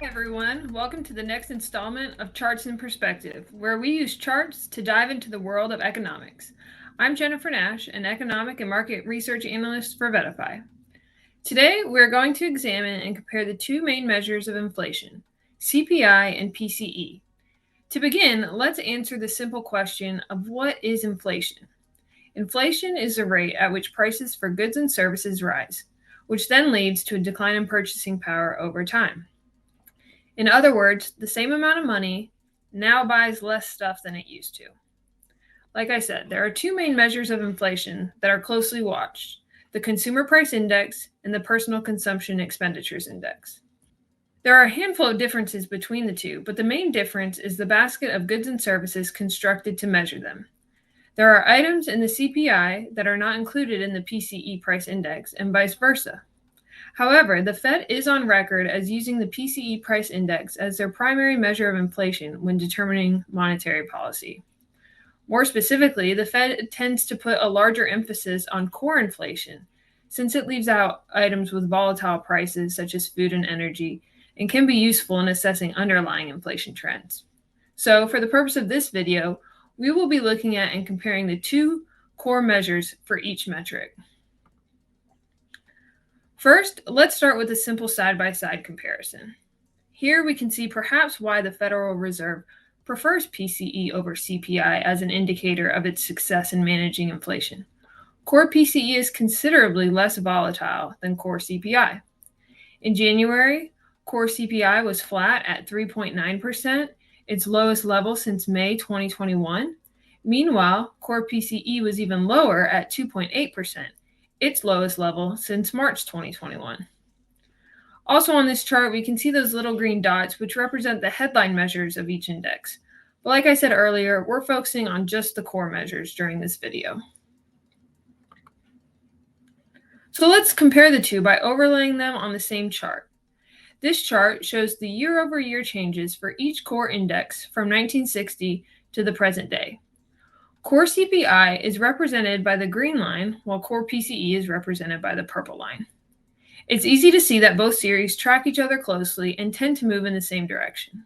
Hi everyone, welcome to the next installment of Charts in Perspective, where we use charts to dive into the world of economics. I'm Jennifer Nash, an economic and market research analyst for Verify. Today, we're going to examine and compare the two main measures of inflation, CPI and PCE. To begin, let's answer the simple question of what is inflation? Inflation is the rate at which prices for goods and services rise, which then leads to a decline in purchasing power over time. In other words, the same amount of money now buys less stuff than it used to. Like I said, there are two main measures of inflation that are closely watched: the Consumer Price Index and the Personal Consumption Expenditures Index. There are a handful of differences between the two, but the main difference is the basket of goods and services constructed to measure them. There are items in the CPI that are not included in the PCE price index, and vice versa. However, the Fed is on record as using the PCE price index as their primary measure of inflation when determining monetary policy. More specifically, the Fed tends to put a larger emphasis on core inflation, since it leaves out items with volatile prices such as food and energy, and can be useful in assessing underlying inflation trends. So, for the purpose of this video, we will be looking at and comparing the two core measures for each metric. First, let's start with a simple side-by-side comparison. Here we can see perhaps why the Federal Reserve prefers PCE over CPI as an indicator of its success in managing inflation. Core PCE is considerably less volatile than core CPI. In January, core CPI was flat at 3.9%, its lowest level since May 2021. Meanwhile, core PCE was even lower at 2.8%, its lowest level since March 2021. Also on this chart, we can see those little green dots, which represent the headline measures of each index. But like I said earlier, we're focusing on just the core measures during this video. So let's compare the two by overlaying them on the same chart. This chart shows the year-over-year changes for each core index from 1960 to the present day. Core CPI is represented by the green line, while core PCE is represented by the purple line. It's easy to see that both series track each other closely and tend to move in the same direction.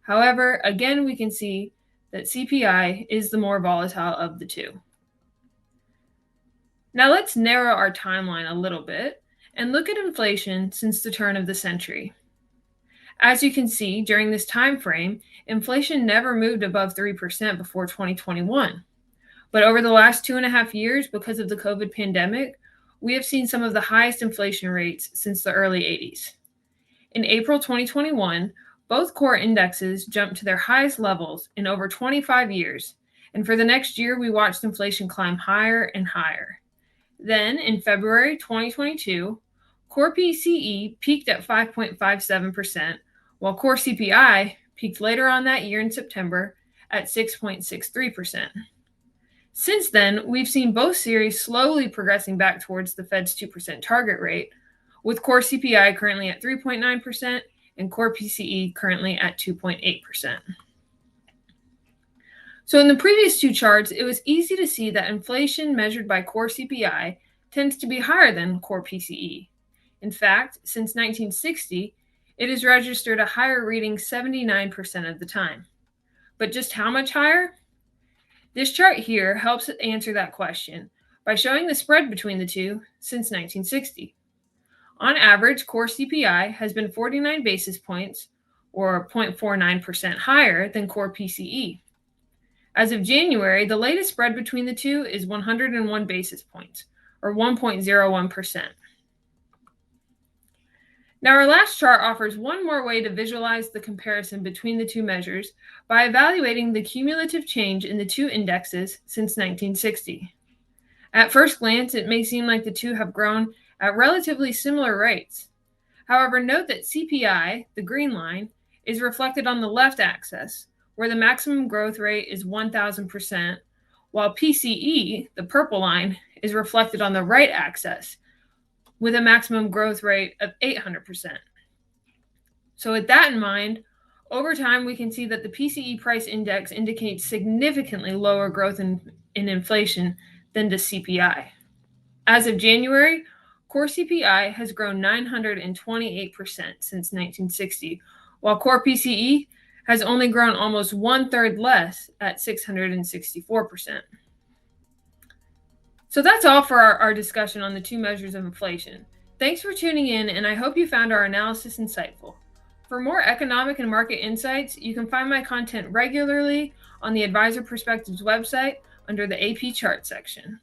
However, again, we can see that CPI is the more volatile of the two. Now let's narrow our timeline a little bit and look at inflation since the turn of the century. As you can see, during this time frame, inflation never moved above 3% before 2021. But over the last 2.5 years, because of the COVID pandemic, we have seen some of the highest inflation rates since the early 80s. In April 2021, both core indexes jumped to their highest levels in over 25 years, and for the next year, we watched inflation climb higher and higher. Then, in February 2022, core PCE peaked at 5.57%, while core CPI peaked later on that year in September at 6.63%. Since then, we've seen both series slowly progressing back towards the Fed's 2% target rate, with core CPI currently at 3.9% and core PCE currently at 2.8%. So in the previous two charts, it was easy to see that inflation measured by core CPI tends to be higher than core PCE. In fact, since 1960, it has registered a higher reading 79% of the time. But just how much higher? This chart here helps answer that question by showing the spread between the two since 1960. On average, core CPI has been 49 basis points, or 0.49% higher than core PCE. As of January, the latest spread between the two is 101 basis points, or 1.01%. Now, our last chart offers one more way to visualize the comparison between the two measures by evaluating the cumulative change in the two indexes since 1960. At first glance, it may seem like the two have grown at relatively similar rates. However, note that CPI, the green line, is reflected on the left axis, where the maximum growth rate is 1,000%, while PCE, the purple line, is reflected on the right axis, with a maximum growth rate of 800%. So with that in mind, over time, we can see that the PCE price index indicates significantly lower growth in inflation than does CPI. As of January, core CPI has grown 928% since 1960, while core PCE has only grown almost 1/3 less at 664%. So that's all for our discussion on the two measures of inflation. Thanks for tuning in, and I hope you found our analysis insightful. For more economic and market insights, you can find my content regularly on the Advisor Perspectives website under the AP Chart section.